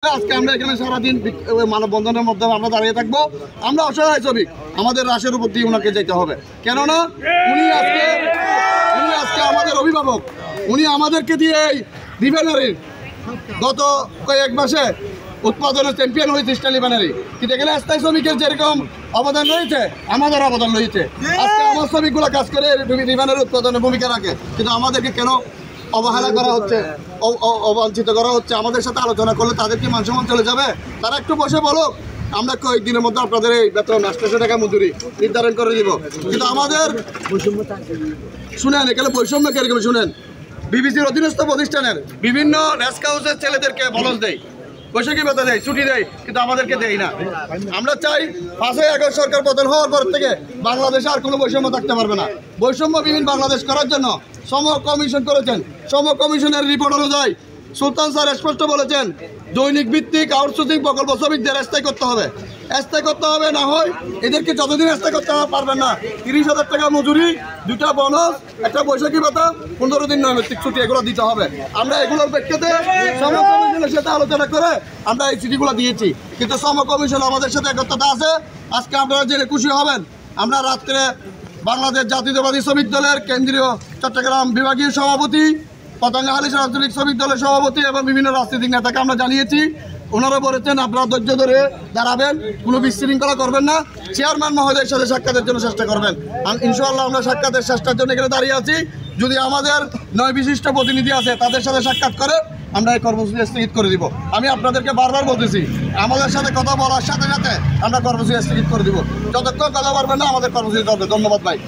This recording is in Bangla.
আজকে আমরা এখানে সারাদিন মানববন্ধনের মধ্যে আমরা দাঁড়িয়ে থাকবো। আমরা অসহায় শ্রমিক, আমাদের রাশের উপর দিয়ে ওনাকে যেতে হবে, কেননা উনি আজকে আমাদের অভিভাবক। উনি আমাদেরকে দিয়ে এই রিফাইনারির গত কয়েক মাসে উৎপাদনের চ্যাম্পিয়ন হয়েছে স্টিল রিফাইনারি, কিন্তু এখানে স্থায়ী শ্রমিকের যেরকম অবদান রয়েছে আমাদের অবদান রয়েছে। আজকে আমার শ্রমিকগুলো কাজ করে রিফাইনারি উৎপাদনের ভূমিকা রাখে, কিন্তু আমাদেরকে কেন অবহেলা করা হচ্ছে, অবাঞ্ছিত করা হচ্ছে? আমাদের সাথে আলোচনা করলে তাদের কি মান সম্মান চলে যাবে? তারা একটু বসে বলুক, আমরা কয়েকদিনের মধ্যে আপনাদের এই বেতন 800 টাকা মজুরি নির্ধারণ করে দিব। কিন্তু আমাদের শুনেন, এখানে বৈষম্য কিরকম শুনেন। বিবিসির অধীনস্থ প্রতিষ্ঠানের বিভিন্ন রেস্ট হাউসের ছেলেদেরকে বলস দেয়, বৈশাখী ভাতা দেয়, ছুটি দেয়, কিন্তু আমাদেরকে দেয় না। আমরা চাই 5ই আগস্ট সরকার পতন হওয়ার পর থেকে বাংলাদেশে আর কোনো বৈষম্য থাকতে পারবে না। বৈষম্যবিহীন বাংলাদেশ করার জন্য সম কমিশন করেছেন। সম কমিশনের রিপোর্ট অনুযায়ী সুলতান স্যার স্পষ্ট বলেছেন, দৈনিক ভিত্তিক আউটসোর্সিং প্রকল্প শ্রমিকদের স্থায়ী করতে হবে। স্থায়ী করতে হবে, না হয় এদেরকে যতদিন স্থায়ী করতে পারবেন না 30,000 টাকা মজুরি, 2টা বোনাস, একটা বৈশাখী ভাতা, 15 দিন নৈমিত্তিক ছুটি, এগুলো দিতে হবে। আমরা এগুলোর প্রেক্ষিতে সম কমিশনের সাথে আলোচনা করে আমরা এই চিঠিগুলো দিয়েছি, কিন্তু সম কমিশন আমাদের সাথে একত্রতা আছে। আজকে আপনারা জেনে খুশি হবেন, আমরা রাত্রে বাংলাদেশ জাতীয়তাবাদী শ্রমিক দলের কেন্দ্রীয় চট্টগ্রাম বিভাগীয় সভাপতি, পতাঙ্গা হালিশ রাজনৈতিক শ্রমিক দলের সভাপতি এবং বিভিন্ন রাজনৈতিক নেতাকে আমরা জানিয়েছি। ওনারা বলেছেন আপনারা ধৈর্য ধরে দাঁড়াবেন, কোনো বিশৃঙ্খলা করবেন না, চেয়ারম্যান মহোদয়ের সাথে সাক্ষাতের জন্য চেষ্টা করবেন। ইনশাআল্লাহ আমরা সাক্ষাতের চেষ্টার জন্য এখানে দাঁড়িয়ে আছি। যদি আমাদের 9 বিশিষ্ট প্রতিনিধি আছে তাদের সাথে সাক্ষাৎ করে আমরা এই কর্মসূচি স্থগিত করে দিব। আমি আপনাদেরকে বারবার বলতেছি, আমাদের সাথে কথা বলার সাথে সাথে আমরা কর্মসূচি স্থগিত করে দিব। যতক্ষণ কথা বলবেন না আমাদের কর্মসূচি চলবে। ধন্যবাদ ভাই।